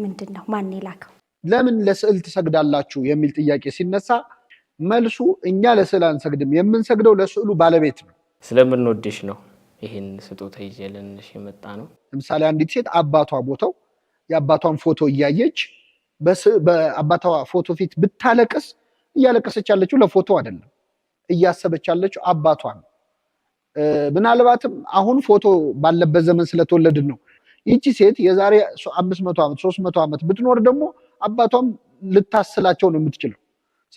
ምንድነው ማን ይላከው ለምን ለስዕል ትሰግዳላችሁ የሚል ጥያቄ ሲነሳ መልሱ እኛ ለስዕል አንሰግድም የምንሰግደው ለስዕሉ ባለቤት ነው ስለምንወድሽ ነው ይሄን ስጦታ ይዘልንሽ የመጣ ነው ለምሳሌ አንዲት ሴት አባቷ ቦታው የአባቷን ፎቶ እያየች በአባቷ ፎቶ ፊት ብታለቅስ እያለቀሰች ያለችው ለፎቶ አይደለም እያሰበች ያለችው አባቷን ምናልባትም አሁን ፎቶ ባለበት ዘመን ስለተወለድን ነው ይቺ ሴት የዛሬ 500 ዓመት 300 ዓመት ብትኖር ደግሞ አባቷም ልታስላቸው ነው የምትችለው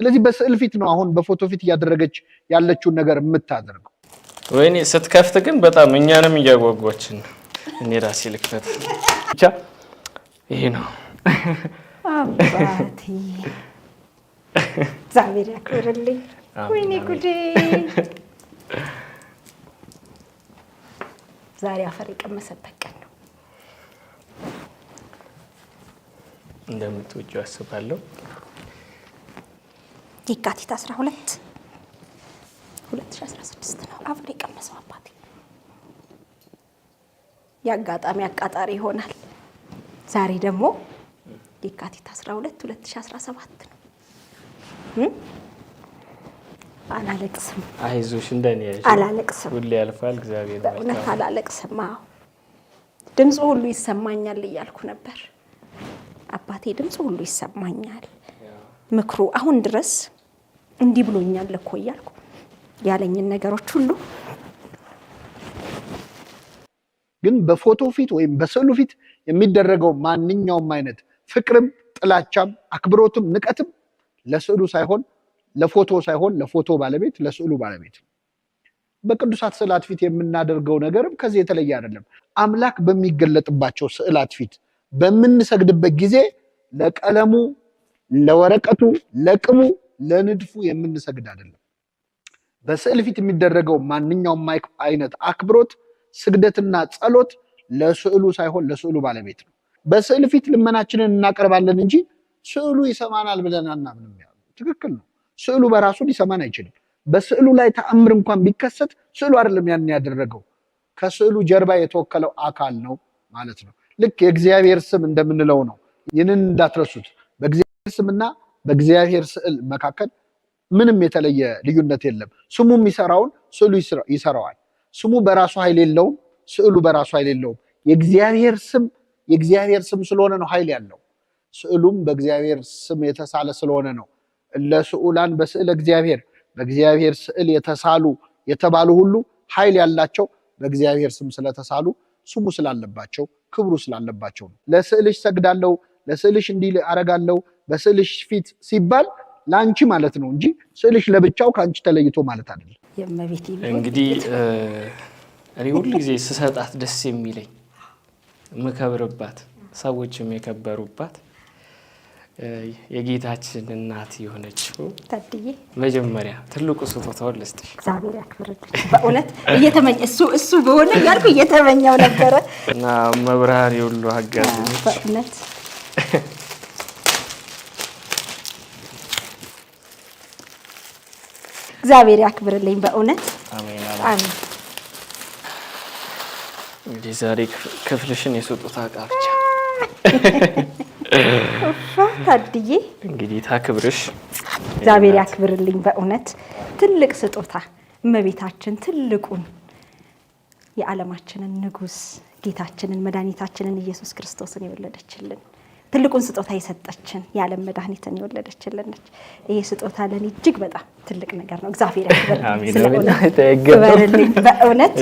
ስለዚህ በስዕል ፊት ነው አሁን በፎቶ ፊት ያደረገች ያለችው ነገር የምታደርገው ወይኔ ስትከፍት ግን በጣም እኛንም እያጓጓችን እኔ ራሴ ልክፈት ብቻ ይሄ ነው አባቴ ዛሬ ያክብርልኝ ወይኔ ጉዴ ዛሬ አፈር የቀመሰበት ቀን ነው እንደምትወጂው አስባለሁ የካቲት 12 2016 ነው አፈር የቀመሰው አባቴ ያጋጣሚ አቃጣሪ ይሆናል ዛሬ ደግሞ የካቲት 12 2017 ነው አላለቅስም አይዞሽ እንደኔ አላለቅስም ሁሌ ያልፋል እግዚአብሔር በእውነት አላለቅስም ድምጽ ሁሉ ይሰማኛል እያልኩ ነበር አባቴ ድምጽ ሁሉ ይሰማኛል ምክሩ አሁን ድረስ እንዲህ ብሎኛል እኮ እያልኩ ያለኝን ነገሮች ሁሉ ግን በፎቶ ፊት ወይም በስዕሉ ፊት የሚደረገው ማንኛውም አይነት ፍቅርም ጥላቻም አክብሮትም ንቀትም ለስዕሉ ሳይሆን ለፎቶ ሳይሆን ለፎቶ ባለቤት ለስዕሉ ባለቤት በቅዱሳት ስዕላት ፊት የምናደርገው ነገርም ከዚህ የተለየ አይደለም አምላክ በሚገለጥባቸው ስዕላት ፊት በምንሰግድበት ጊዜ ለቀለሙ ለወረቀቱ ለቅሙ ለንድፉ የምንሰግድ አይደለም በስዕል ፊት የሚደረገው ማንኛውም አይነት አክብሮት ስግደትና ጸሎት ለስዕሉ ሳይሆን ለስዕሉ ባለቤት ነው በስዕል ፊት ልመናችንን እናቀርባለን እንጂ ስዕሉ ይሰማናል ብለን አናምንም ያለው ትክክል ነው ስዕሉ በራሱ ሊሰማን አይችልም በስዕሉ ላይ ተአምር እንኳን ቢከሰት ስዕሉ አይደለም ያን ያደረገው ከስዕሉ ጀርባ የተወከለው አካል ነው ማለት ነው ልክ የእግዚአብሔር ስም እንደምንለው ነው ይህንን እንዳትረሱት በእግዚአብሔር ስምና በእግዚአብሔር ስዕል መካከል ምንም የተለየ ልዩነት የለም ስሙ የሚሰራውን ስዕሉ ይሰራዋል ስሙ በራሱ ኃይል የለውም ስዕሉ በራሱ ኃይል የለውም የእግዚአብሔር ስም ስለሆነ ነው ኃይል ያለው ስዕሉም በእግዚአብሔር ስም የተሳለ ስለሆነ ነው ለስዕላን በስዕል እግዚአብሔር በእግዚአብሔር ስዕል የተሳሉ የተባሉ ሁሉ ኃይል ያላቸው በእግዚአብሔር ስም ስለተሳሉ ስሙ ስላለባቸው ክብሩ ስላለባቸው ነው ለስዕልሽ ሰግዳለሁ ለስዕልሽ እንዲህ አረጋለሁ በስዕልሽ ፊት ሲባል ላንቺ ማለት ነው እንጂ ስዕልሽ ለብቻው ካንቺ ተለይቶ ማለት አይደለም የመቤት እንግዲህ እኔ ሁሉ ጊዜ ስሰጣት ደስ የሚለኝ መከብርባት ሰዎችም የከበሩባት የጌታችን እናት የሆነችው ታድዬ መጀመሪያ ትልቁ ስጦታው ልስጥሽ እግዚአብሔር ያክብርልኝ በእውነት እየተመኘ እሱ በሆነ ያልኩ እየተመኘው ነበር እና መብራሪ ሁሉ አጋዝሽ በእውነት እግዚአብሔር ያክብርልኝ በእውነት አሜን አሜን እንግዲህ ዛሬ ክፍልሽን የስጦታ ዕቃ ብቻ ታድዬ እንግዲህ ታክብርሽ እግዚአብሔር ያክብርልኝ በእውነት ትልቅ ስጦታ እመቤታችን ትልቁን የዓለማችንን ንጉስ ጌታችንን መድኃኒታችንን ኢየሱስ ክርስቶስን የወለደችልን ትልቁን ስጦታ የሰጠችን የዓለም መድኃኒትን የወለደችልን ነች ይሄ ስጦታ ለኔ እጅግ በጣም ትልቅ ነገር ነው እግዚአብሔር ያክብርልኝ አሜን አሜን በእውነት